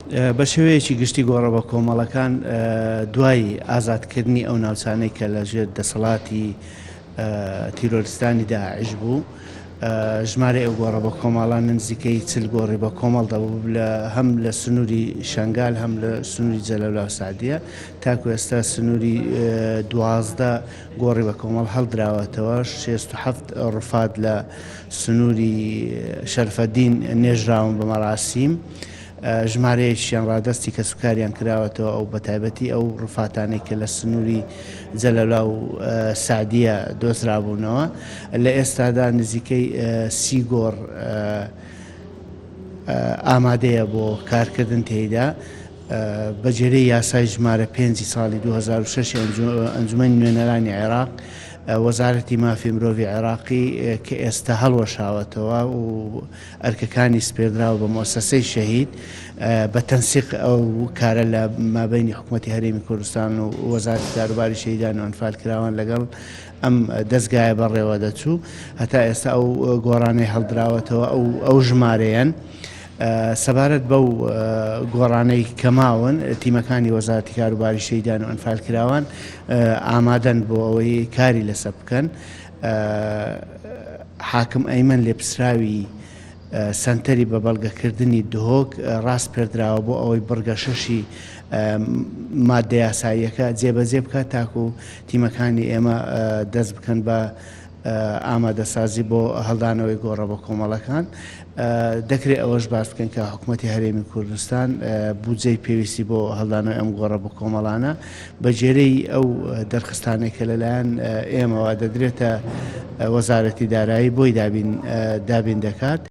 بە شێوەیەکی گشتی گۆڕە بە کۆمەڵەکان دوای ئازادکردنی ئەو ناوچانەی کە لەژێر دەسەڵاتی تیرۆریستانی داعش بوو، ژمارە ئەو گۆڕە بە کۆمەڵان نزیکەی چل گۆڕی بە کۆمەڵ دەبوو هەم لە سنووری شنگال هەم لە سنووری جەلەولا و سعدیە، تاکو ئێستا سنووری 12 گۆڕی بە کۆمەڵ هەڵدراوەتەوە. 67 ڕفات لە سنووری شەرفەدین نێژراون بە مەراسیم، ژمارەیەکیان ڕادستی کە سوکاریان کراوەتەوە ئەو بەتایبەتی ئەو ڕفاتانێک کە لە سنووری جەلەلا و سعدیە دۆزرابوونەوە. لە ئێستادا نزیکەی 30 گۆڕ ئامادەیە بۆ کارکردن تێیدا. بەجێرەی یاسای ژمارە 5 ساڵی 2006 ئەنجومەنی نوێنەرانی عێراق، وەزارەتی مافی مرۆڤی عێراقی کە ئێستا هەڵوەشاوەتەوە و ئەرکەکانی سپێدراوە بە مؤسسەی شەهید بە تەنسیق ئەو کارە لە مابەینی حکوومەتی هەرێمی کوردستان و وەزارەتی داروباری شەهیدان و ئەنفال کراوان لەگەڵ ئەم دەستگایە بەڕێوە دەچوو. هەتا ئێستا ئەو گۆڕانەی هەڵدراوەتەوە ئەو ژمارەیەن سەبارەت بەو گۆڕانەی کەماون تیمەکانی وەزارەتی کاروباری شەهیدان و ئەنفال کراوان ئامادەن بۆ ئەوەی کاری لەسەر بکەن. حاکم ئەیمەن لێپسراوی سنتەری بە بەڵگەکردنی دهۆک ڕاست پێدراوە بۆ ئەوەی بڕگە 6 مادە یاساییەکە جێبەجێ بکات تاکو تیمەکانی ئێمە دەست بکەن بە ئامادەسازی بۆ هەڵدانەوەی گۆڕە بە کۆمەڵەکان. دەکرێت ئەوەش باس بکەن کە حکوومەتی هەرێمی کوردستان بودجەی پێویستی بۆ هەڵدانەوەی ئەم گۆڕە بە کۆمەڵانە بەجێرەی ئەو دەرخستانێک کە لەلایەن ئێمەوە دەدرێتە وەزارەتی دارایی بۆی دابین دەکات.